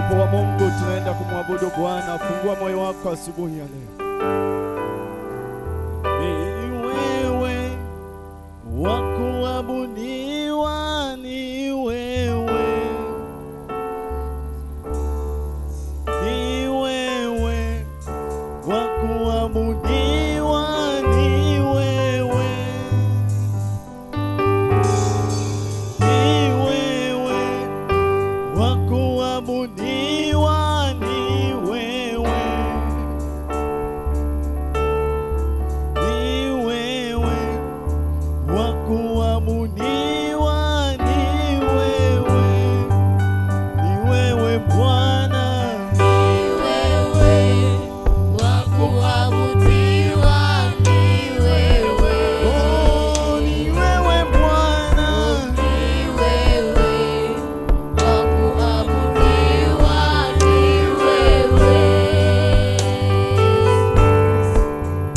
uwepo wa Mungu, tunaenda kumwabudu Bwana. Fungua moyo wako asubuhi ya leo. Ni wewe wa kuabudiwa, ni wewe, ni wewe wa kuabudiwa, ni wewe, ni wewe wa kuabudiwa, ni wewe, ni wewe wa kuabudiwa, ni wewe, ni wewe Bwana, ni wewe wa kuabudiwa, ni wewe, oh, ni wewe Bwana, ni wewe wa kuabudiwa, ni wewe,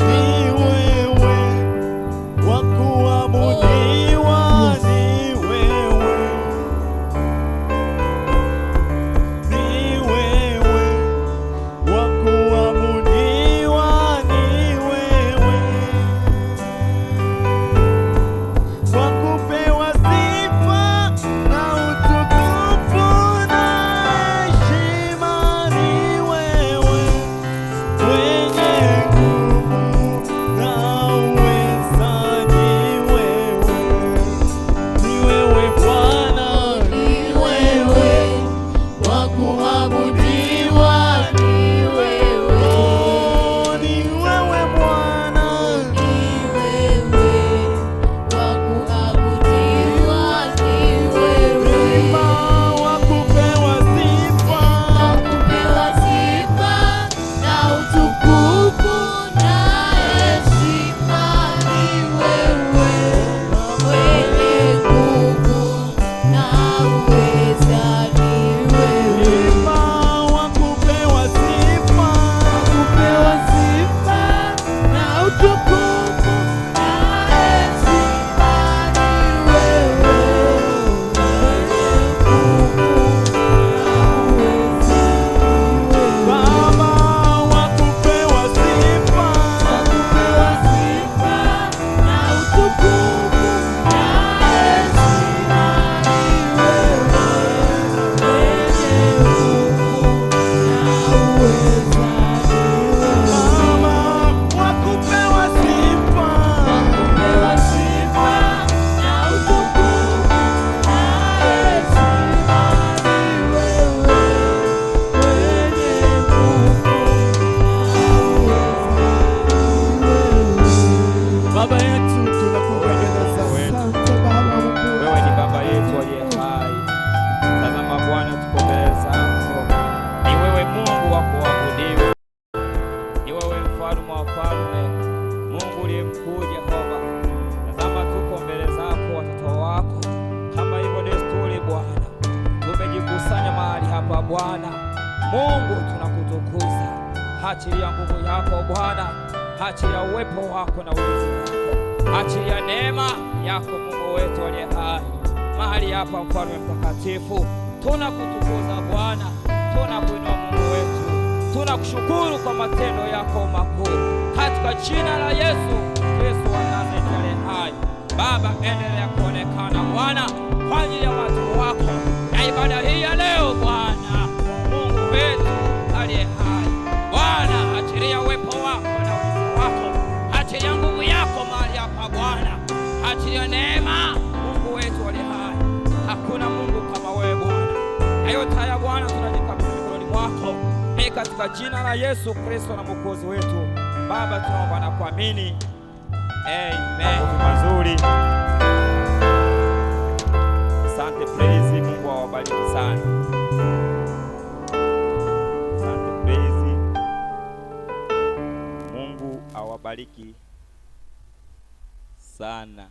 ni wewe wa kuabudiwa, ni wewe, ni wewe wa kuabudiwa, ni wewe, wa kupewa sifa na utukufu na heshima, ni wewe, mwenye nguvu na uweza, ni wewe, ni wewe Bwana, ni wewe wa kuabudiwa, ni wewe, oh, ni wewe Bwana, ni wewe wa kuabudiwa, ni wewe, Sifa wa kupewa sifa, kupewa sifa na utukufu na heshima, ni wewe, mwenye nguvu na uweza, ni wewe, sifa wa kupewa sifa, kupewa sifa na utukufu na heshima, ni wewe, mwenye nguvu na uweza, ni wewe. Baba wa kupewa sifa, Kupewa sifa na utukufu na heshima, ni wewe, mwenye nguvu na uweza, ni wewe. Baba wa kupewa sifa, Kupewa sifa na utukufu na heshima, ni wewe, mwenye nguvu na uweza, ni wewe. Baba yetu tunakupendeza wewe. Asante Baba Mungu. Wewe ni Baba yetu aliye hai. Tazama Bwana, tuko mbele zako. Ni wewe Mungu wa kuabudiwa, ni wewe mfalme wa wafalme, Mungu uliye mkuu Jehova. Tazama tuko mbele zako watoto wako, kama hivyo desturi Bwana, tumejikusanya mahali hapa Bwana Mungu, tunakutukuza. Achilia nguvu yako Bwana, achilia uwepo wako na ulinzi wako, achilia neema yako Mungu wetu aliye hai mahali hapa. Mfalme mtakatifu, tunakutukuza Bwana, tunakuinua Mungu wetu, tunakushukuru kwa matendo yako makuu, katika jina la Yesu Kristo wa Nazareti aliye hai. Baba, endelea kuonekana Bwana kwa ajili ya watu wako na ibada hii ya leo Bwana Mungu wetu aliye hai. Bwana, achilia uwepo wako na ulinzi wako, achilia nguvu yako mahali hapa Bwana, achilia neema Mungu wetu aliye hai. Hakuna Mungu kama wewe Bwana, na yote haya Bwana tunajikabidhi mikononi mwako, ni katika jina la Yesu Kristo na Mwokozi wetu. Baba, tunaomba na kuamini, amen. Mazuri, asante praise. Mungu awabariki sana. Asante praise. Mungu awabariki sana.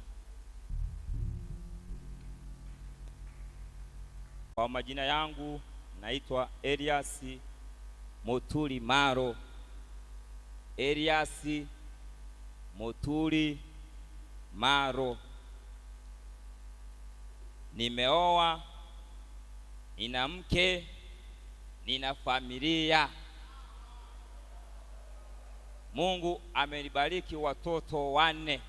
Kwa majina yangu naitwa Elias Motuli Maro. Elias Motuli Maro. Nimeoa, nina mke, nina familia. Mungu amenibariki watoto 4.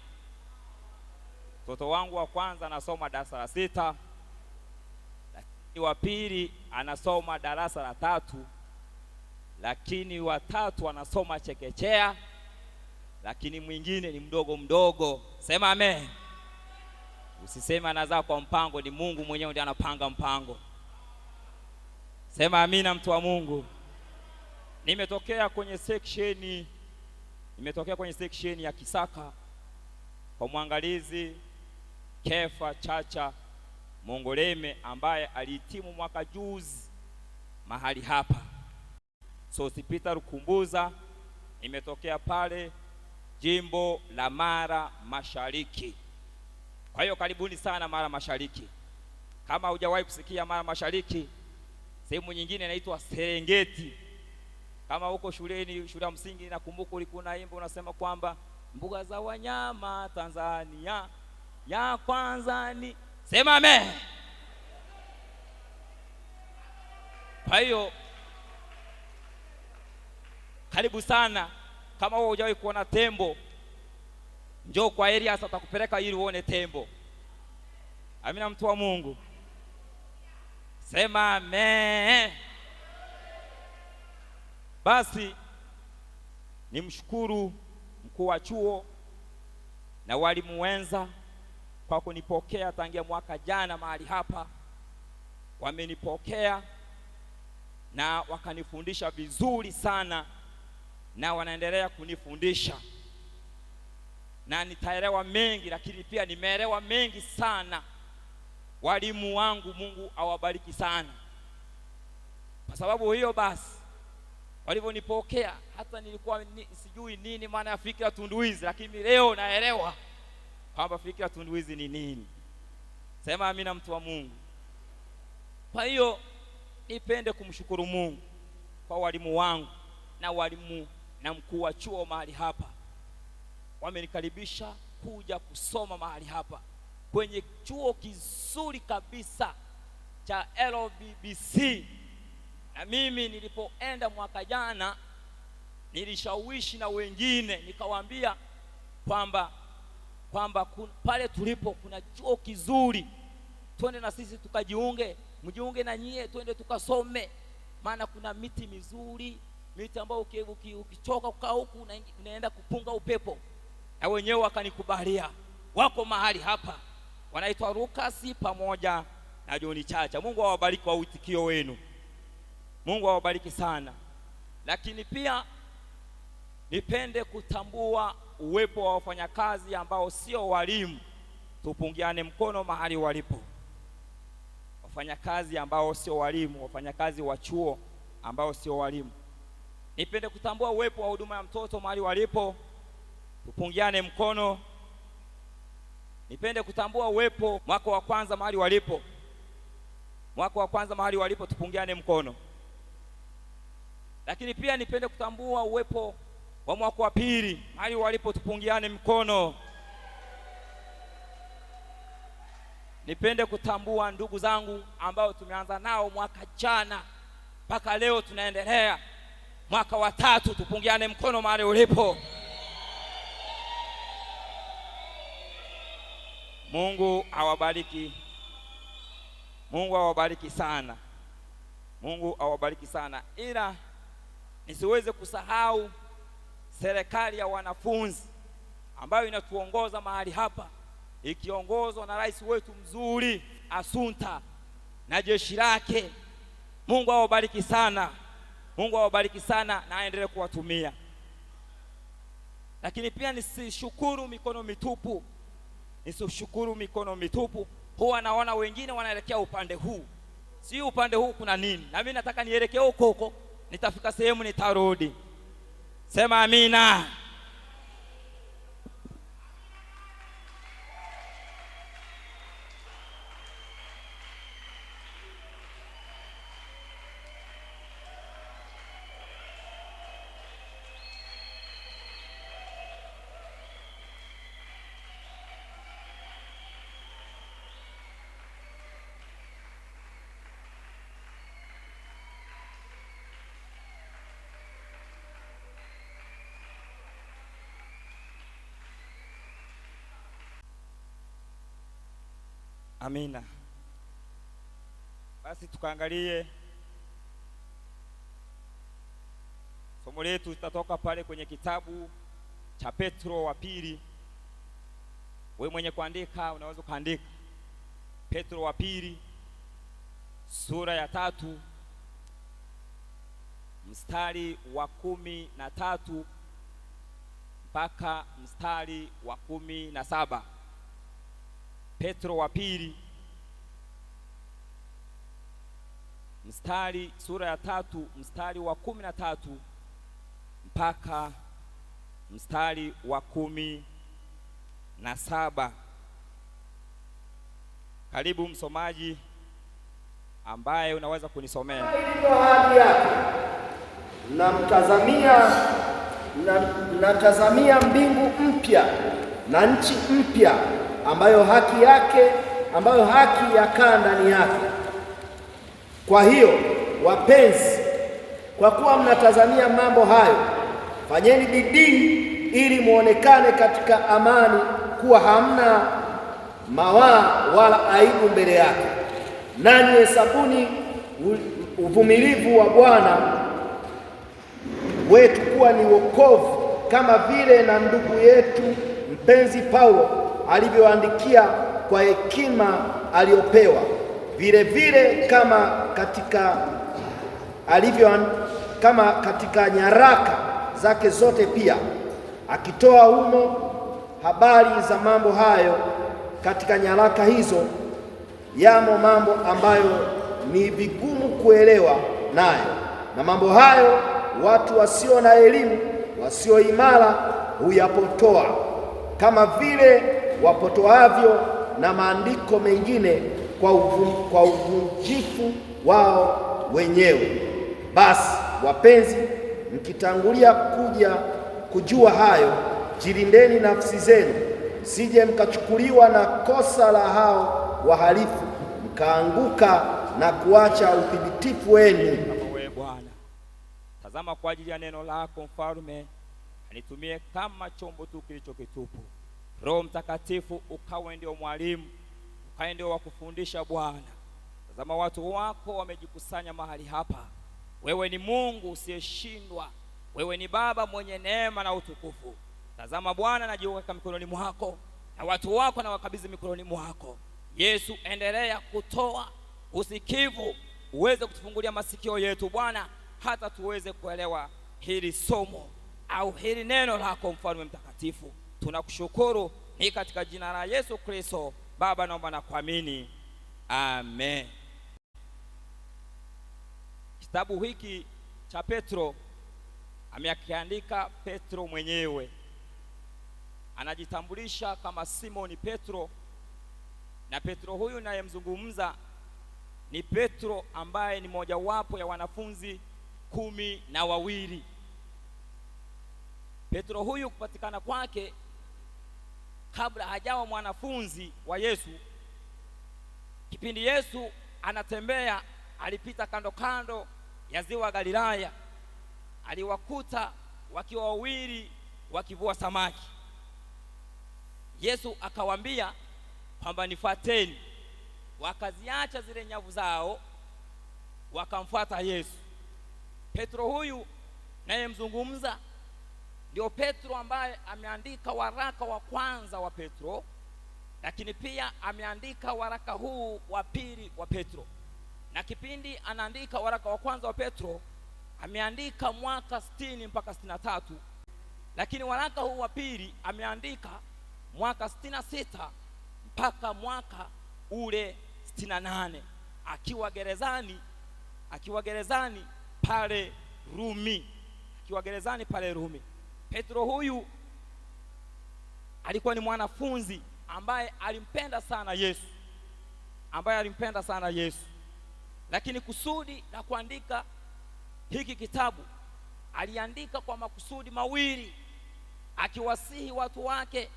Mtoto wangu wa kwanza anasoma darasa la 6, lakini wa pili anasoma darasa la 3, lakini wa 3 anasoma chekechea, lakini mwingine ni mdogo mdogo. Sema amen. Usiseme anazaa kwa mpango, ni Mungu mwenyewe ndiye anapanga mpango. Sema amina, mtu wa Mungu. Nimetokea kwenye section ya Kisaka kwa mwangalizi Kefa Chacha Mongoleme ambaye alihitimu mwaka juzi mahali hapa. Sosipita Rukumbuza, nimetokea pale jimbo la Mara Mashariki. Kwa hiyo karibuni sana Mara Mashariki. Kama hujawahi kusikia Mara Mashariki, sehemu nyingine inaitwa Serengeti. Kama huko shuleni, shule ya msingi, nakumbuka ulikuwa unaimba unasema kwamba mbuga za wanyama Tanzania ya kwanza ni. Sema amen. Kwa hiyo karibu sana. Kama wewe hujawahi kuona tembo, njoo kwa Elias atakupeleka ili uone tembo. Amina, mtu wa Mungu. Sema amen. Basi nimshukuru mkuu wa chuo na walimu wenza kwa kunipokea tangia mwaka jana mahali hapa. Wamenipokea na wakanifundisha vizuri sana, na wanaendelea kunifundisha, na nitaelewa mengi, lakini pia nimeelewa mengi sana. Walimu wangu, Mungu awabariki sana. Kwa sababu hiyo basi walivyonipokea, hata nilikuwa sijui nini maana ya fikra tunduizi, lakini leo naelewa kwamba fikra tunduizi ni nini. Sema amina, mtu wa Mungu. Kwa hiyo nipende kumshukuru Mungu kwa walimu wangu na walimu na mkuu wa chuo mahali hapa. Wamenikaribisha kuja kusoma mahali hapa kwenye chuo kizuri kabisa cha LBBC. Na mimi nilipoenda mwaka jana nilishawishi na wengine nikawaambia kwamba pale tulipo kuna chuo kizuri, twende na sisi tukajiunge, mjiunge na nyie, twende tukasome, maana kuna miti mizuri, miti ambayo ukichoka kukaa huku unaenda kupunga upepo. Na wenyewe wakanikubalia, wako mahali hapa, wanaitwa Rukasi pamoja na John Chacha. Mungu awabariki kwa uitikio wenu, Mungu awabariki sana. Lakini pia nipende kutambua uwepo wa wafanyakazi ambao sio walimu. Tupungiane mkono mahali walipo wafanyakazi ambao sio walimu, wafanyakazi wa chuo ambao sio walimu. Nipende kutambua uwepo wa huduma ya mtoto mahali walipo. Tupungiane mkono. Nipende kutambua uwepo mwaka wa kwanza mahali walipo. Mwaka wa kwanza mahali walipo, tupungiane mkono. Lakini pia nipende kutambua uwepo wa mwaka wa pili mahali walipo, tupungiane mkono. Nipende kutambua ndugu zangu ambao tumeanza nao mwaka jana mpaka leo tunaendelea mwaka wa 3, tupungiane mkono mahali ulipo. Mungu awabariki. Mungu awabariki sana. Mungu awabariki sana. Ila nisiweze kusahau serikali ya wanafunzi ambayo inatuongoza mahali hapa, ikiongozwa na rais wetu mzuri Asunta na jeshi lake. Mungu awabariki sana. Mungu awabariki sana na aendelee kuwatumia. Lakini pia nisishukuru mikono mitupu. Nisishukuru mikono mitupu. Huwa naona wengine wanaelekea upande huu, si upande huu kuna nini? Na mimi nataka nielekee huko huko, nitafika sehemu nitarudi. Sema amina. Amina. Basi tukaangalie somo letu, tutatoka pale kwenye kitabu cha Petro wa pili. Wewe mwenye kuandika unaweza kuandika Petro wa pili sura ya 3 mstari wa 13 mpaka mstari wa 17. Petro wa pili sura ya 3 mstari wa 13 mpaka mstari wa 17. Karibu msomaji ambaye unaweza kunisomea. Ilivyo ahadi yake, natazamia mbingu mpya na nchi mpya ambayo haki yakaa ndani yake. Kwa hiyo wapenzi, kwa kuwa mnatazamia mambo hayo, fanyeni bidii ili muonekane katika amani kuwa hamna mawaa wala aibu mbele yake. Nanyi hesabuni uvumilivu wa Bwana wetu kuwa ni wokovu, kama vile na ndugu yetu mpenzi Paulo alivyoandikia kwa hekima aliyopewa, vile vile kama katika nyaraka zake zote pia, akitoa humo habari za mambo hayo. Katika nyaraka hizo yamo mambo ambayo ni vigumu kuelewa nayo, na mambo hayo watu wasio na elimu, wasio imara huyapotoa, kama vile wapotoavyo na maandiko mengine kwa uvunjifu wao wenyewe. Basi wapenzi, mkitangulia kujua hayo, jilindeni nafsi zenu, sije mkachukuliwa na kosa la hao wahalifu, mkaanguka na kuacha uthibitifu wenu. Kama wewe Bwana, tazama kwa ajili ya neno lako Mfalme, anitumie kama chombo tu kilicho kitupu. Roho Mtakatifu ukawe ndio mwalimu, ukawe ndio wa kufundisha Bwana. Tazama watu wako wamejikusanya mahali hapa. Wewe ni Mungu usiyeshindwa, wewe ni Baba mwenye neema na utukufu. Tazama Bwana, najiweka mikononi mwako, na watu wako na wakabidhi mikononi mwako. Yesu, endelea kutoa usikivu, uweze kutufungulia masikio yetu Bwana, hata tuweze kuelewa hili somo au hili neno lako. Mfalme mtakatifu, tunakushukuru, ni katika jina la Yesu Kristo Baba naomba na kuamini, amen. Kitabu hiki cha Petro amekiandika Petro mwenyewe, anajitambulisha kama Simoni Petro, na Petro huyu nayemzungumza ni Petro ambaye ni mojawapo ya wanafunzi 12. Petro huyu kupatikana kwake kabla hajawa mwanafunzi wa Yesu. Kipindi Yesu anatembea, alipita kando kando ya ziwa Galilaya, aliwakuta wakiwa wawili wakivua samaki. Yesu akawaambia kwamba nifuateni. Wakaziacha zile nyavu zao wakamfuata Yesu. Petro huyu naye mzungumza ndio Petro ambaye ameandika waraka wa kwanza wa Petro, lakini pia ameandika waraka huu wa pili wa Petro. Na kipindi anaandika waraka wa kwanza wa Petro ameandika mwaka 60 mpaka 63, lakini waraka huu wa pili ameandika mwaka 66 mpaka mwaka ule 68, akiwa gerezani pale Rumi. Petro huyu alikuwa ni mwanafunzi ambaye alimpenda sana Yesu, lakini kusudi la kuandika hiki kitabu aliandika kwa makusudi mawili, akiwasihi watu wake,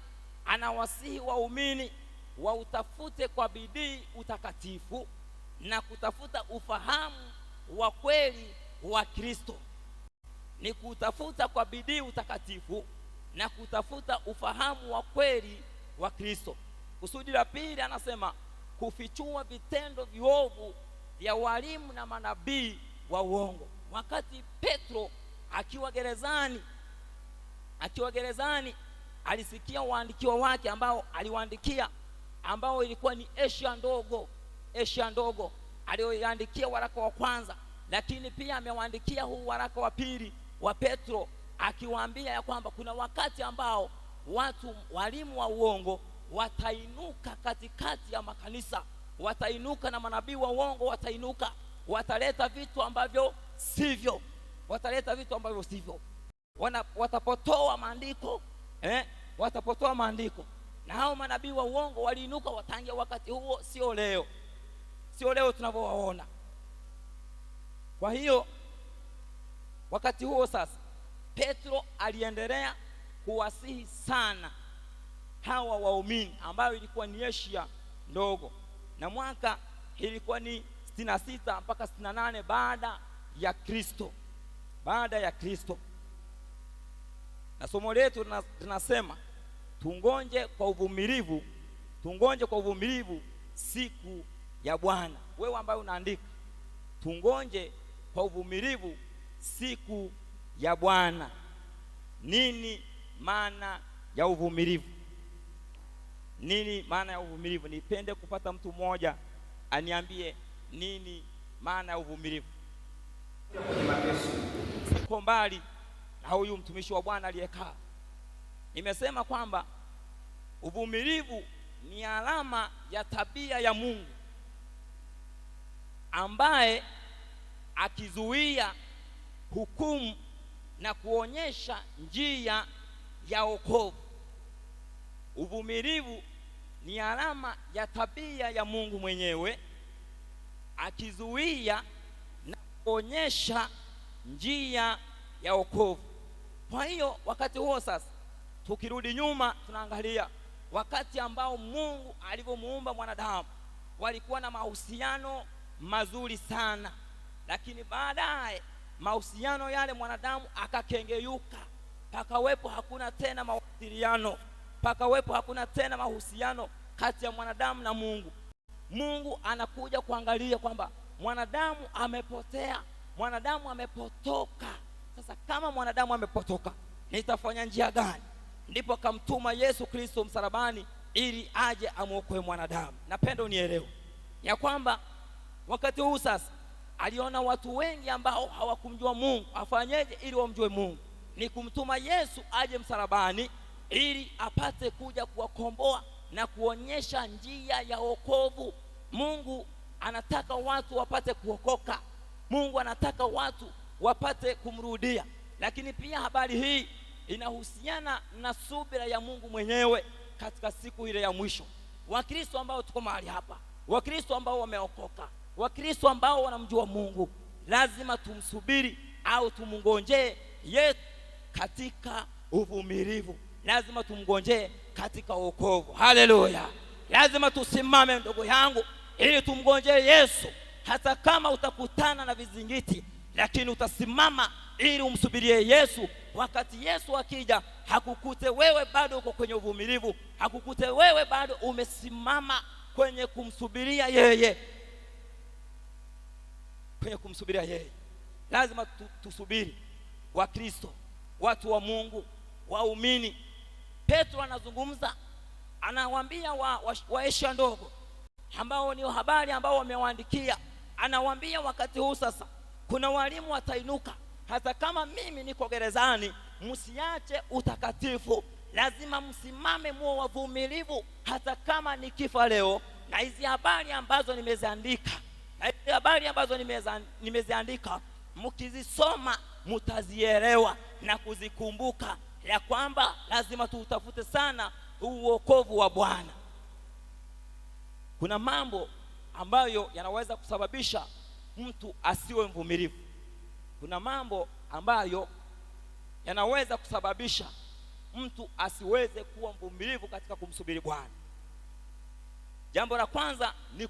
anawasihi waumini wautafute kwa bidii utakatifu na kutafuta ufahamu wa kweli wa Kristo. Ni kutafuta kwa bidii utakatifu na kutafuta ufahamu wa kweli wa Kristo. Kusudi la pili anasema kufichua vitendo viovu vya walimu na manabii wa uongo. Wakati Petro akiwa gerezani alisikia waandikiwa wake ambao aliwaandikia, ambao ilikuwa ni Asia ndogo aliyoandikia waraka wa kwanza, lakini pia amewaandikia huu waraka wa pili wa Petro, akiwaambia ya kwamba kuna wakati ambao walimu wa uongo watainuka katikati ya makanisa, watainuka na manabii wa uongo watainuka, wataleta vitu ambavyo sivyo, watapotoa maandiko, watapotoa maandiko. Na hao manabii wa uongo waliinuka watangia wakati huo, sio leo tunavyowaona. Kwa hiyo wakati huo sasa Petro aliendelea kuwasihi sana hawa waumini, ambayo ilikuwa ni Asia ndogo, na mwaka ilikuwa ni 66 mpaka 68 baada ya Kristo. Na somo letu tunasema tungonje kwa uvumilivu siku ya Bwana. Wewe ambaye unaandika, tungonje kwa uvumilivu siku ya Bwana. Nini maana ya uvumilivu? Nipende kupata mtu mmoja aniambie nini maana ya uvumilivu. Siko mbali na huyu mtumishi wa Bwana aliyekaa. Nimesema kwamba uvumilivu ni alama ya tabia ya Mungu, ambaye akizuia hukumu na kuonyesha njia ya wokovu. Uvumilivu ni alama ya tabia ya Mungu mwenyewe, akizuia na kuonyesha njia ya wokovu. Kwa hiyo wakati huo sasa, tukirudi nyuma, tunaangalia wakati ambao Mungu alivyomuumba mwanadamu, walikuwa na mahusiano mazuri sana, lakini baadaye mahusiano yale mwanadamu akakengeyuka, pakawepo hakuna tena mawasiliano, pakawepo hakuna tena mahusiano kati ya mwanadamu na Mungu. Mungu anakuja kuangalia kwamba mwanadamu amepotea, mwanadamu amepotoka. Sasa kama mwanadamu amepotoka, nitafanya njia gani? Ndipo akamtuma Yesu Kristo msalabani ili aje amwokoe mwanadamu. Napenda unielewe ya kwamba wakati huu sasa aliona watu wengi ambao hawakumjua Mungu. Afanyeje ili wamjue Mungu? Ni kumtuma Yesu aje msalabani ili apate kuja kuwakomboa na kuonyesha njia ya wokovu. Mungu anataka watu wapate kuokoka. Mungu anataka watu wapate kumrudia. Lakini pia habari hii inahusiana na subira ya Mungu mwenyewe katika siku ile ya mwisho. Wakristo ambao tuko mahali hapa, Wakristo ambao wameokoka, Wakristo ambao wanamjua Mungu, lazima tumsubiri au tumngonjee Yesu katika uvumilivu. Lazima tumngonjee katika wokovu. Haleluya! Lazima tusimame, ndugu yangu, ili tumngonjee Yesu. Hata kama utakutana na vizingiti, lakini utasimama ili umsubirie Yesu. Wakati Yesu akija, hakukute wewe bado uko kwenye uvumilivu, hakukute wewe bado umesimama kwenye kumsubiria yeye, Lazima tusubiri. Wakristo, watu wa Mungu, waumini. Petro anazungumza, anawaambia wa Asia ndogo, ambao ni habari ambao wamewaandikia. Anawaambia wakati huu sasa kuna walimu watainuka. Hata kama mimi niko gerezani, msiache utakatifu. Lazima msimame, muwe wavumilivu hata kama nikifa leo. Na hizi habari ambazo nimeziandika, mkizisoma mtazielewa na kuzikumbuka ya kwamba lazima tutafute sana uokovu wa Bwana. Kuna mambo ambayo yanaweza kusababisha mtu asiwe mvumilivu. Kuna mambo ambayo yanaweza kusababisha mtu asiweze kuwa mvumilivu katika kumsubiri Bwana. Jambo la kwanza ni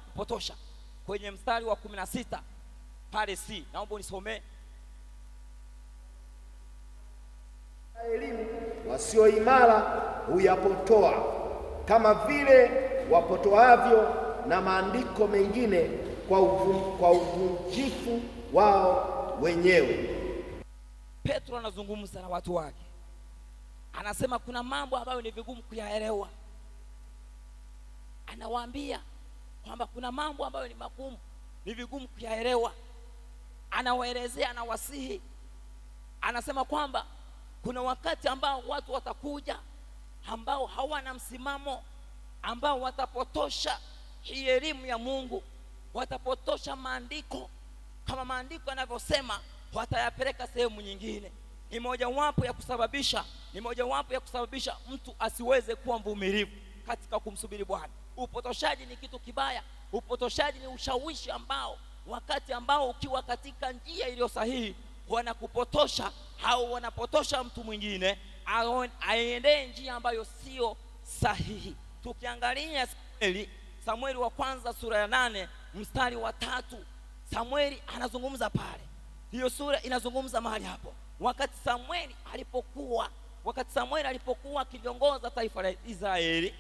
kupotosha. Kwenye mstari wa 16 pale C, naomba unisomee. Elimu wasio imara huyapotoa, kama vile wapotoavyo na maandiko mengine kwa uvunjifu wao wenyewe. Petro anazungumza na watu wake, anasema kuna mambo ambayo ni vigumu kuyaelewa. Anawaambia kwamba kuna mambo ambayo ni magumu, ni vigumu kuyaelewa. Anawaelezea, anawasihi, anasema kwamba kuna wakati ambao watu watakuja ambao hawana msimamo, ambao watapotosha hii elimu ya Mungu, watapotosha maandiko. Kama maandiko yanavyosema, watayapeleka sehemu nyingine. Ni mojawapo ya kusababisha mtu asiweze kuwa mvumilivu katika kumsubiri Bwana. Upotoshaji ni kitu kibaya. Upotoshaji ni ushawishi ambao wakati ambao ukiwa katika njia iliyo sahihi wanakupotosha au wanapotosha mtu mwingine aendee njia ambayo sio sahihi. Tukiangalia Samueli wa kwanza sura ya 8 mstari wa 3, Samueli anazungumza pale. Hiyo sura inazungumza mahali hapo wakati Samueli alipokuwa akiongoza taifa la Israeli.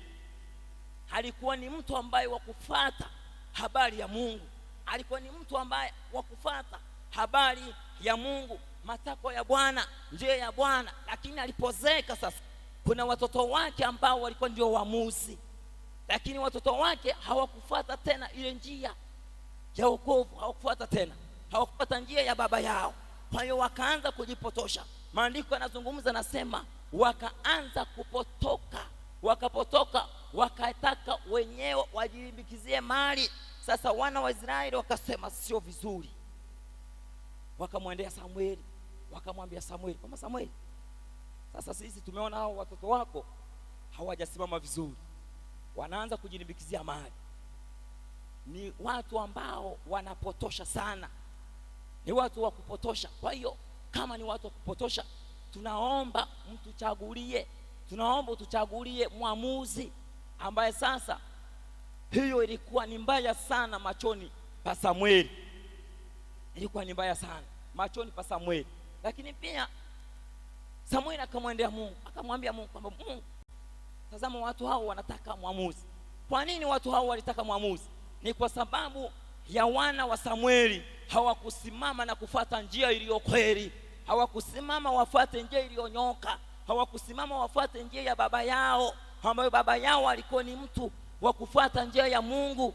Alikuwa ni mtu ambaye wa kufuata habari ya Mungu, alikuwa ni mtu ambaye wa kufuata habari ya Mungu, matakwa ya Bwana, njia ya Bwana. Lakini alipozeeka sasa, kuna watoto wake ambao walikuwa ndio waamuzi, lakini watoto wake hawakufuata tena ile njia ya wokovu, hawakufuata njia ya baba yao. Kwa hiyo wakaanza kujipotosha. Maandiko yanazungumza, nasema wakaanza wakapotoka, wakataka wenyewe wajilimbikizie mali. Sasa wana wa Israeli wakasema sio vizuri, wakamwendea Samueli, wakamwambia Samueli, kama Samueli, sasa sisi tumeona hao watoto wako hawajasimama vizuri, wanaanza kujilimbikizia mali. Ni watu ambao wanapotosha sana, ni watu wa kupotosha. Kwa hiyo kama ni watu wa kupotosha, tunaomba utuchagulie mwamuzi ambaye sasa, hiyo ilikuwa ni mbaya sana machoni pa Samueli, Lakini pia Samueli akamwendea Mungu, akamwambia Mungu kwamba Mungu, tazama watu hao wanataka mwamuzi. Kwa nini watu hao walitaka mwamuzi? Ni kwa sababu ya wana wa Samueli hawakusimama na kufuata njia iliyo kweli, hawakusimama wafuate njia iliyonyoka, hawakusimama wafuate njia ya baba yao, ambayo baba yao alikuwa ni mtu wa kufuata njia ya Mungu.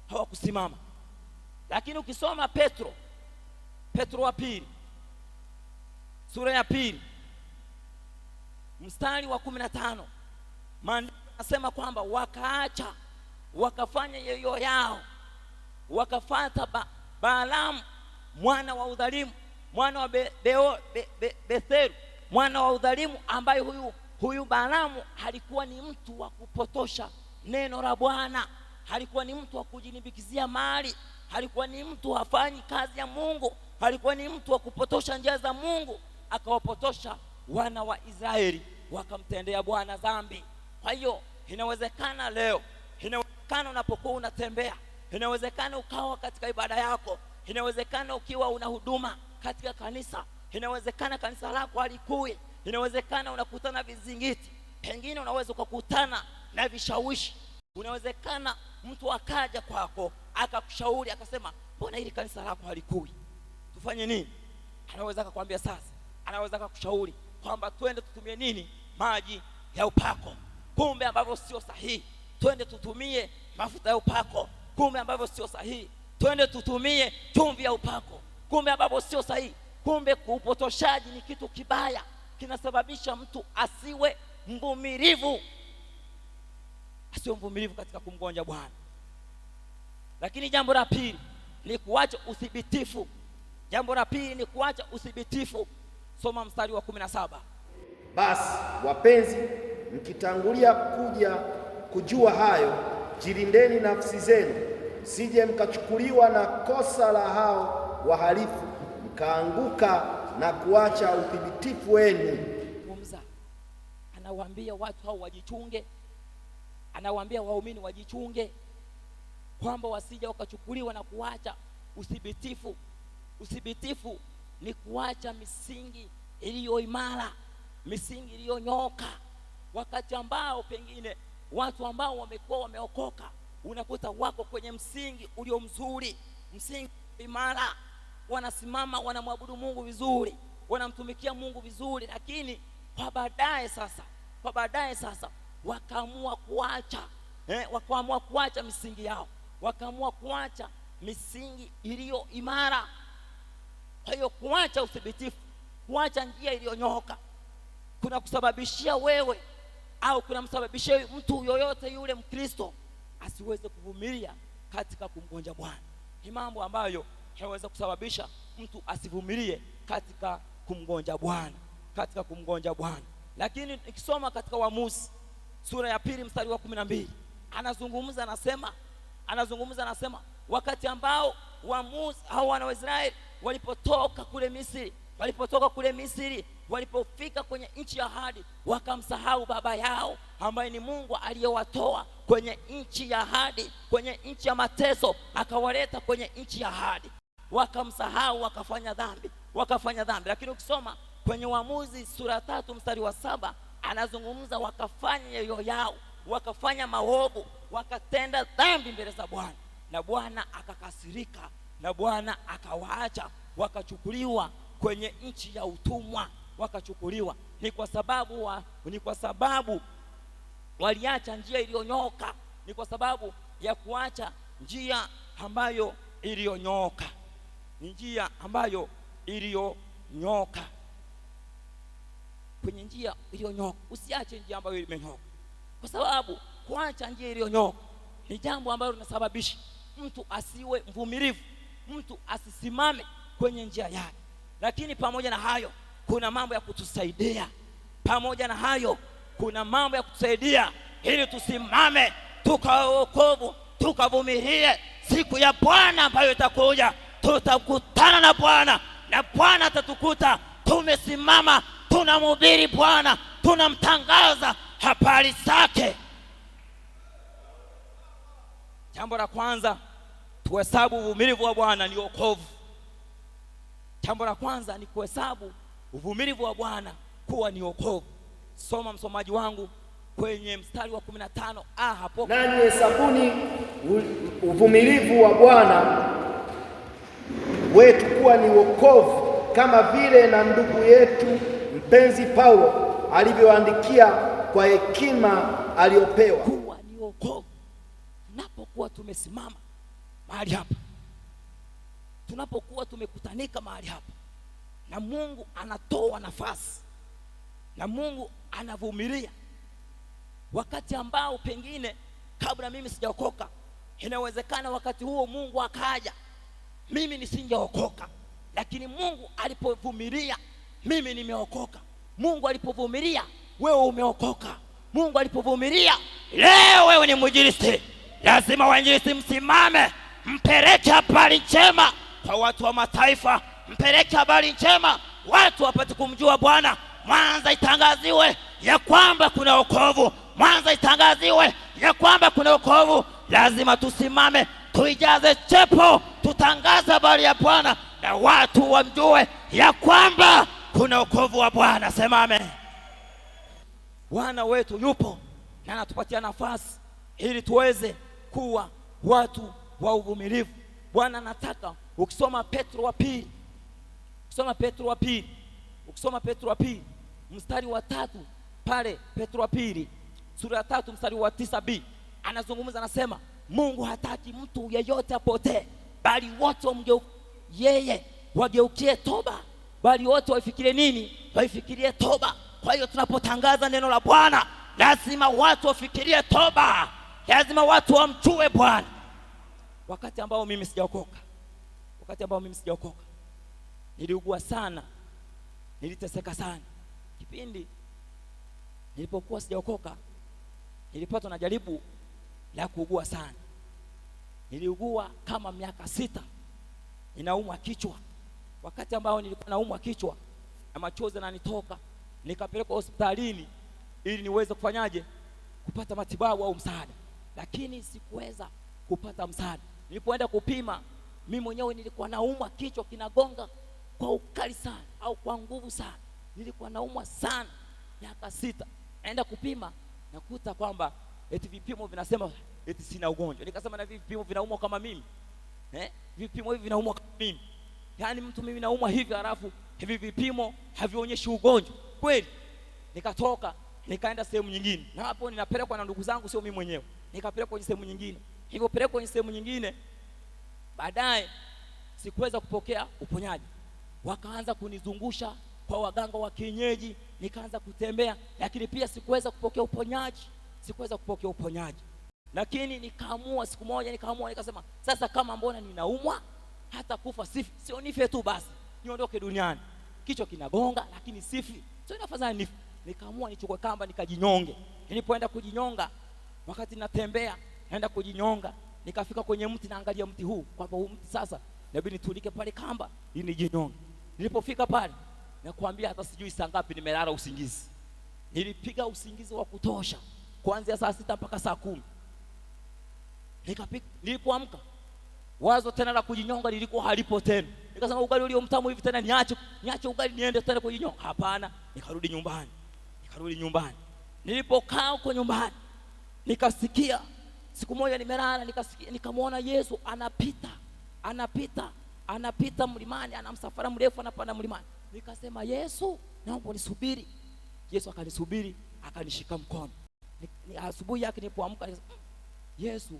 Hawakusimama. Lakini ukisoma Petro wa pili sura ya 2 mstari wa 15, maandiko yanasema kwamba wakafanya yoyo yao, wakafuata Balaamu mwana wa udhalimu, mwana wa Bethelu mwana wa udhalimu, ambaye huyu Balaamu alikuwa ni mtu wa kupotosha neno la Bwana, alikuwa ni mtu wa kujilimbikizia mali, alikuwa ni mtu hafanyi kazi ya Mungu, alikuwa ni mtu wa kupotosha njia za Mungu. Akawapotosha wana wa Israeli, wakamtendea Bwana dhambi. Kwa hiyo inawezekana leo, inawezekana unapokuwa unatembea, inawezekana ukawa katika ibada yako, inawezekana ukiwa una huduma katika kanisa, inawezekana kanisa lako halikui, inawezekana unakutana vizingiti, pengine unaweza kukutana na vishawishi. Unawezekana mtu akaja kwako akakushauri akasema, mbona hili kanisa lako halikui, tufanye nini? Anaweza akakwambia sasa, anaweza akakushauri kwamba twende tutumie nini, maji ya upako, kumbe ambavyo sio sahihi. Twende tutumie mafuta ya upako, kumbe ambavyo sio sahihi. Twende tutumie chumvi ya upako, kumbe ambavyo sio sahihi. Kumbe kupotoshaji ni kitu kibaya, kinasababisha mtu asiwe mvumilivu katika kumgonja Bwana. Lakini jambo la pili ni kuacha uthibitifu. Soma mstari wa 17. Basi wapenzi, mkitangulia kujua hayo, jilindeni nafsi zenu, sije mkachukuliwa na kosa la hao wahalifu, mkaanguka na kuacha uthibitifu wenu. Anawaambia watu hao wajichunge, anawaambia waumini wajichunge, kwamba wasije wakachukuliwa na kuacha uthibitifu. Uthibitifu ni kuacha misingi iliyo imara, misingi iliyonyoka, wakati ambao pengine watu ambao wamekuwa wameokoka, unakuta wako kwenye msingi ulio mzuri, msingi imara, wanasimama, wanamwabudu Mungu vizuri, wanamtumikia Mungu vizuri, lakini kwa baadaye sasa wakaamua kuacha misingi yao, wakaamua kuacha misingi iliyo imara. Kwa hiyo kuacha uthibitifu, kuacha njia iliyonyooka kuna kusababishia wewe au kuna msababishia mtu yoyote yule Mkristo asiweze kuvumilia katika kumgonja Bwana. Ni mambo ambayo yaweza kusababisha mtu asivumilie katika kumgonja Bwana, Lakini nikisoma katika Waamuzi sura ya 2 mstari wa 12, anazungumza wakati ambao waamuzi hao wana wa Israeli walipotoka kule Misri, walipofika kwenye nchi ya ahadi, wakamsahau baba yao ambaye ni Mungu aliyewatoa kwenye nchi ya ahadi, kwenye nchi ya mateso, akawaleta kwenye nchi ya ahadi. Wakamsahau, wakafanya dhambi. Lakini ukisoma kwenye Waamuzi sura 3 mstari wa 7, anazungumza wakafanya yoyo yao, wakafanya maovu, wakatenda dhambi mbele za Bwana, na Bwana akakasirika, na Bwana akawaacha, wakachukuliwa kwenye nchi ya utumwa. Ni kwa sababu waliacha njia iliyonyooka, ni kwa sababu ya kuacha njia ambayo iliyonyooka. Kwenye njia iliyonyooka, usiache njia ambayo imenyooka, kwa sababu kuacha njia iliyonyooka ni jambo ambalo linasababisha mtu asiwe mvumilivu, mtu asisimame kwenye njia yake. Lakini pamoja na hayo kuna mambo ya kutusaidia, ili tusimame, tukaokovu, tukavumilie siku ya Bwana ambayo itakuja. Tutakutana na Bwana, na Bwana atatukuta tumesimama, tunamhubiri Bwana, tunamtangaza habari zake. Jambo la kwanza, tuhesabu uvumilivu wa Bwana ni wokovu. Jambo la kwanza ni kuhesabu uvumilivu wa Bwana kuwa ni wokovu. Soma msomaji wangu kwenye mstari wa 15 hapo. Nanyi hesabuni uvumilivu wa Bwana wetu kuwa ni wokovu, kama vile na ndugu yetu mpenzi Paulo alivyoandikia kwa hekima aliyopewa. Kuwa ni wokovu tunapokuwa tumesimama mahali hapa, tunapokuwa tumekutanika mahali hapa, na Mungu anatoa nafasi, na Mungu anavumilia wakati ambao pengine kabla mimi sijaokoka, inawezekana wakati huo Mungu akaja, mimi nisingeokoka, lakini Mungu alipovumilia mimi nimeokoka. Mungu alipovumilia wewe umeokoka. Mungu alipovumilia leo wewe ni mwinjilisti. Lazima wainjilisti msimame, mpeleke habari njema kwa watu wa mataifa, mpeleke habari njema, watu wapate kumjua Bwana. Mwanza itangaziwe ya kwamba kuna wokovu, Mwanza itangaziwe ya kwamba kuna wokovu. Lazima tusimame, tuijaze chepo, tutangaze habari ya Bwana, na watu wamjue ya kwamba kuna wokovu wa Bwana. Sema amen. Bwana wetu yupo na anatupatia nafasi ili tuweze kuwa watu wa uvumilivu. Bwana anataka, ukisoma Petro wa pili, mstari wa 3 pale, Petro wa pili sura ya 3 mstari wa 9b, anazungumza, anasema Mungu hataki mtu yeyote apotee, bali wote wageukie toba. Bali wote waifikirie nini? Waifikirie toba. Kwa hiyo tunapotangaza neno la Bwana, lazima watu wafikirie toba, lazima watu wamjue Bwana. Wakati ambao mimi sijaokoka, niliugua sana, niliteseka sana. Kipindi nilipokuwa sijaokoka, nilipatwa na jaribu la kuugua sana. Niliugua kama miaka 6, ninaumwa kichwa. Wakati ambao nilikuwa naumwa kichwa na machozi yananitoka, nikapelekwa hospitalini ili niweze kufanyaje, kupata matibabu au msaada, lakini sikuweza kupata msaada. Nilipoenda kupima, mimi mwenyewe nilikuwa naumwa, kichwa kinagonga kwa ukali sana au kwa nguvu sana, nilikuwa naumwa sana miaka 6. Naenda kupima, nakuta kwamba eti vipimo vinasema eti sina ugonjwa. Nikasema na vipimo vinaumwa kama mimi? Vipimo hivi vinaumwa kama mimi? Yaani mtu mimi naumwa hivi halafu hivi vipimo havionyeshi ugonjwa kweli? Nikatoka nikaenda sehemu nyingine, na hapo ninapelekwa na ndugu zangu, sio mimi mwenyewe. Nikapelekwa kwenye sehemu nyingine, hivyo pelekwa kwenye sehemu nyingine. Baadaye sikuweza kupokea uponyaji, wakaanza kunizungusha kwa waganga wa kienyeji, nikaanza kutembea, lakini pia sikuweza kupokea uponyaji. Lakini nikaamua siku moja, nikasema sasa kama mbona ninaumwa hata kufa sifi, sio nife tu basi niondoke duniani. Kichwa kinagonga lakini sifi, sio nafadhali nife. Nikaamua nichukue kamba nikajinyonge. Nilipoenda kujinyonga, wakati natembea naenda kujinyonga, nikafika kwenye mti, naangalia mti huu kwamba huu mti sasa inabidi nitulike pale kamba ili nijinyonge. Nilipofika pale, nakwambia hata sijui saa ngapi nimelala usingizi. Nilipiga usingizi wa kutosha kuanzia saa 6 mpaka saa 10. Nilipoamka, wazo tena la kujinyonga lilikuwa halipo tena. Nikasema ugali ulio mtamu hivi tena niache ugali niende tena kujinyonga? Hapana, nikarudi nyumbani. Nilipokaa huko nyumbani, nikasikia siku moja nimelala, nikamwona Yesu anapita mlimani, ana msafara mrefu anapanda mlimani. Nikasema Yesu, naomba unisubiri. Yesu akanisubiri, akanishika mkono. Asubuhi yake nilipoamka, nikasema Yesu,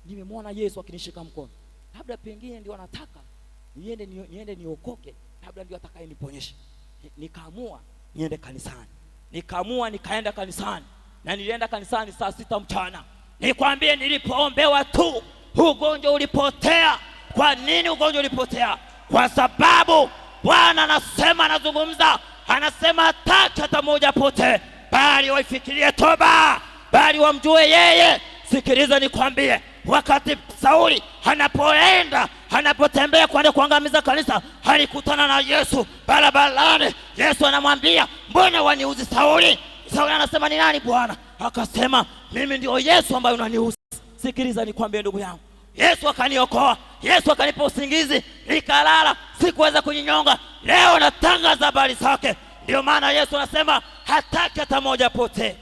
nimemwona Yesu akinishika mkono, labda pengine ndio anataka niende niokoke, labda ndio atakayeniponyesha. Nikaamua niende kanisani. Nikaenda kanisani, na nilienda kanisani saa 6 mchana. Nikwambie, nilipoombewa tu ugonjwa ulipotea. Kwa nini ugonjwa ulipotea? Kwa sababu Bwana anazungumza, anasema hataki hata mmoja apotee, bali waifikirie toba, bali wamjue yeye. Sikiliza nikwambie, wakati Sauli anapotembea kwenda kuangamiza kanisa, alikutana na Yesu barabarani. Yesu anamwambia, mbona waniuzi Sauli? Sauli anasema, ni nani Bwana? Akasema, mimi ndio Yesu ambaye unaniuzi. Sikiliza nikwambie ndugu yangu, Yesu akaniokoa. Yesu akanipa usingizi, nikalala, sikuweza kujinyonga. Leo natangaza habari zake. Ndio maana Yesu anasema hataki hata mmoja apotee.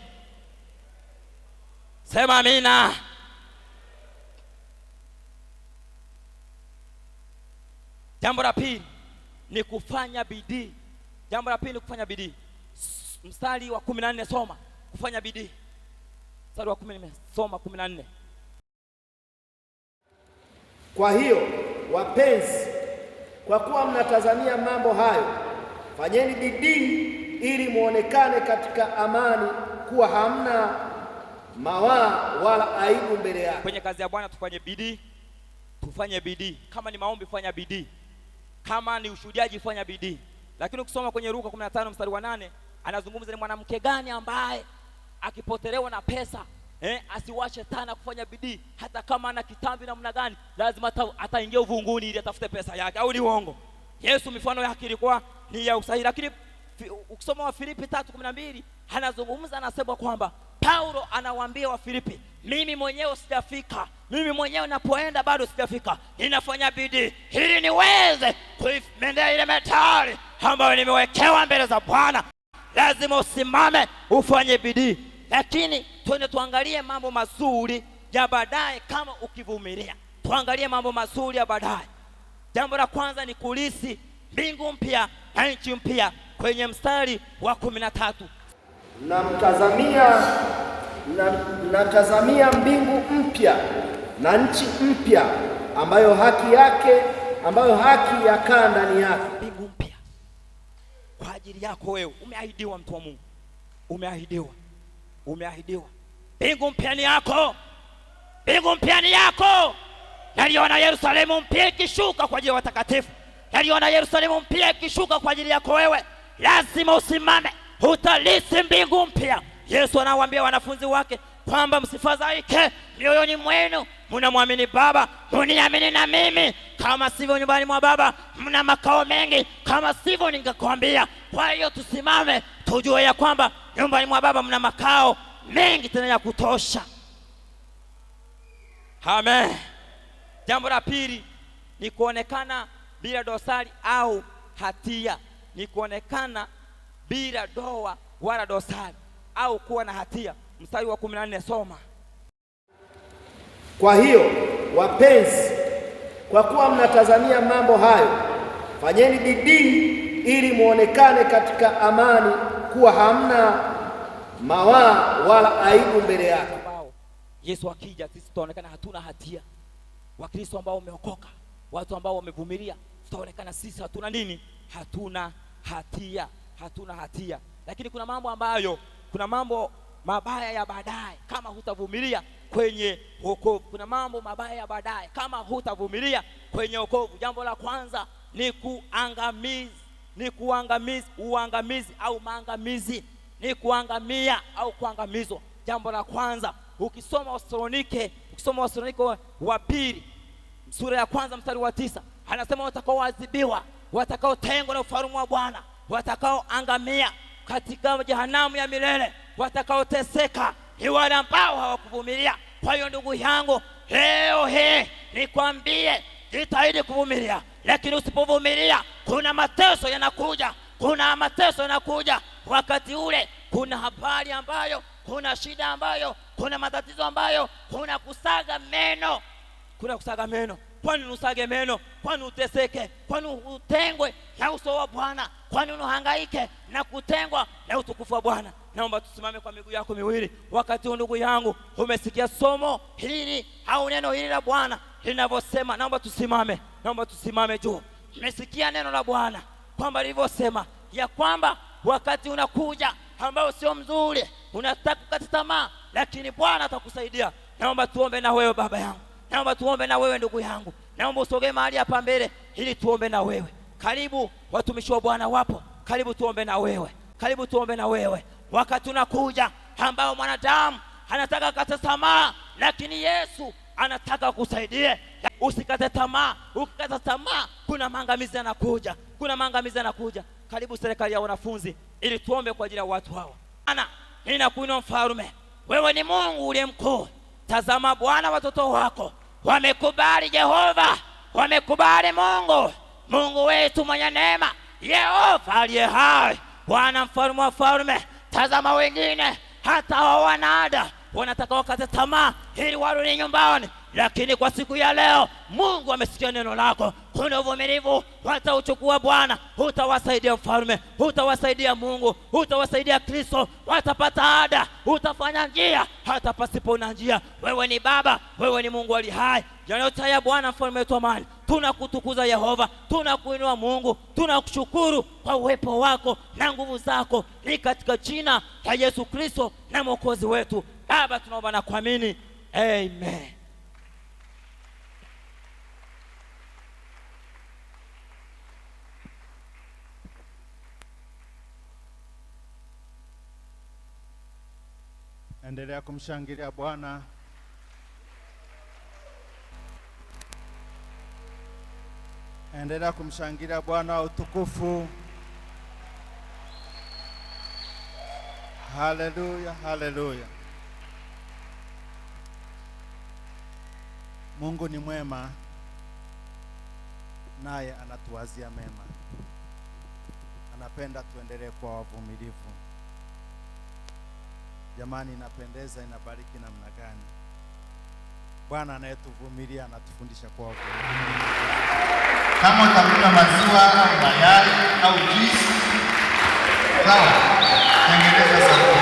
Sema amina. Jambo la pili ni kufanya bidii. Mstari wa 14 soma, kufanya bidii. Mstari wa 14 soma 14. Kwa hiyo wapenzi, kwa kuwa mnatazamia mambo hayo, fanyeni bidii ili muonekane katika amani, kuwa hamna mawaa wala aibu mbele yake. Kwenye kazi ya Bwana tufanye bidii. Kama ni maombi, fanya bidii. Kama ni ushuhudiaji, fanya bidii. Lakini ukisoma kwenye Luka 15 mstari wa 8, anazungumza ni mwanamke gani ambaye akipotelewa na pesa asiwache tana kufanya bidii. Hata kama ana kitambi namna gani, lazima ataingia uvunguni ili atafute pesa yake, au ni uongo? Yesu mifano yake ilikuwa ni ya usahihi. Lakini ukisoma wa Filipi 3:12, anazungumza, anasema kwamba Paulo anawaambia wa Filipi, mimi mwenyewe sijafika, mimi mwenyewe napoenda bado sijafika, ninafanya bidii ili niweze kuimendea ile metari ambayo nimewekewa mbele za Bwana. Lazima usimame ufanye bidii. Lakini twende tuangalie mambo mazuri ya baadaye kama ukivumilia. Tuangalie mambo mazuri ya baadaye. Jambo la kwanza ni kulisi mbingu mpya na nchi mpya. Kwenye mstari wa 13, natazamia mbingu mpya na nchi mpya ambayo haki yakaa ndani yake. Mbingu mpya kwa ajili yako wewe. Umeahidiwa, mtu wa Mungu, umeahidiwa. Mbingu mpya ni yako. Naliona Yerusalemu mpya ikishuka kwa ajili ya watakatifu. Naliona Yerusalemu mpya ikishuka kwa ajili yako wewe. Lazima usimame, utalisi mbingu mpya. Yesu anawaambia wanafunzi wake kwamba msifadhaike mioyoni mwenu, mnamwamini Baba, mniamini na mimi. Kama sivyo, nyumbani mwa Baba mna makao mengi, kama sivyo ningekwambia. Kwa hiyo tusimame, tujue ya kwamba nyumbani mwa Baba mna makao mengi tena ya kutosha. Amen. Jambo la pili ni kuonekana bila dosari au hatia. Ni kuonekana bila doa wala dosari au kuwa na hatia. mstari wa 14, soma. Kwa hiyo wapenzi, kwa kuwa mnatazamia mambo hayo, fanyeni bidii ili muonekane katika amani kuwa hamna mawaa wala aibu mbele yake. Yesu akija sisi tutaonekana hatuna hatia. Wakristo ambao wameokoka, watu ambao wamevumilia, tutaonekana sisi hatuna nini? Hatuna hatia, hatuna hatia. Lakini kuna mambo mabaya ya baadaye kama hutavumilia kwenye wokovu. Kuna mambo mabaya ya baadaye kama hutavumilia kwenye wokovu. Jambo la kwanza ni uangamizi au maangamizi, ni kuangamia au kuangamizwa. Jambo la kwanza, ukisoma Wathesalonike wa pili sura ya kwanza mstari wa 9, anasema watakaoadhibiwa, watakaotengwa na ufalme wa Bwana, watakaoangamia katika jehanamu ya milele, watakaoteseka ni wale ambao hawakuvumilia. Kwa hiyo ndugu yangu, leo hii nikwambie, jitahidi kuvumilia, lakini usipovumilia kuna mateso yanakuja, wakati ule kuna habari ambayo, kuna shida ambayo, kuna matatizo ambayo, kuna kusaga meno. Kwani usage meno? Kwani uteseke? Kwani utengwe na uso wa Bwana? Kwani uhangaike na kutengwa na utukufu wa Bwana? Naomba tusimame kwa miguu yako miwili wakati huu. Ndugu yangu, umesikia somo hili au neno hili la Bwana linavyosema? Naomba tusimame juu. Umesikia neno la Bwana kwamba lilivyosema ya kwamba wakati unakuja ambao sio mzuri, unataka kukata tamaa, lakini Bwana atakusaidia. Naomba tuombe na wewe baba yangu, naomba tuombe na wewe ndugu yangu, naomba usogee mahali hapa mbele ili tuombe na wewe. Karibu watumishi wa Bwana wapo, karibu tuombe na wewe. Wakati unakuja ambao mwanadamu anataka kukata tamaa, lakini Yesu anataka kusaidie. Usikate tamaa. Ukikata tamaa kuna maangamizi yanakuja. Karibu serikali ya wanafunzi ili tuombe kwa ajili ya watu hawa. Bwana, ninakuinua mfalme, wewe ni Mungu uliye mkuu. Tazama Bwana, watoto wako wamekubali Jehova, wamekubali Mungu wetu mwenye neema, Yehova aliye hai, Bwana mfalme wa falme. Tazama wengine hata hawana ada, wanataka wakate tamaa ili warudi nyumbani, lakini kwa siku ya leo Mungu amesikia neno lako. Kuna uvumilivu watauchukua Bwana, utawasaidia mfalme, utawasaidia Mungu, utawasaidia Kristo, watapata ada, utafanya njia hata pasipo na njia. Wewe ni Baba, wewe ni Mungu ali hai. Yote ya Bwana mfalme wetu amani, tunakutukuza Yehova, tunakuinua Mungu, tunakushukuru kwa uwepo wako na nguvu zako, ni katika jina la Yesu Kristo na Mwokozi wetu. Baba, tunaomba na kuamini, amen. Endelea kumshangilia Bwana. Endelea kumshangilia Bwana. Utukufu. Haleluya, haleluya. Mungu ni mwema, naye anatuwazia mema. Anapenda tuendelee kwa wavumilivu. Jamani, inapendeza, inabariki namna gani? Bwana anayetuvumilia anatufundisha kwa wavumilivu. Kama utakunywa maziwa au mayai au juisi, sawa, tengeneza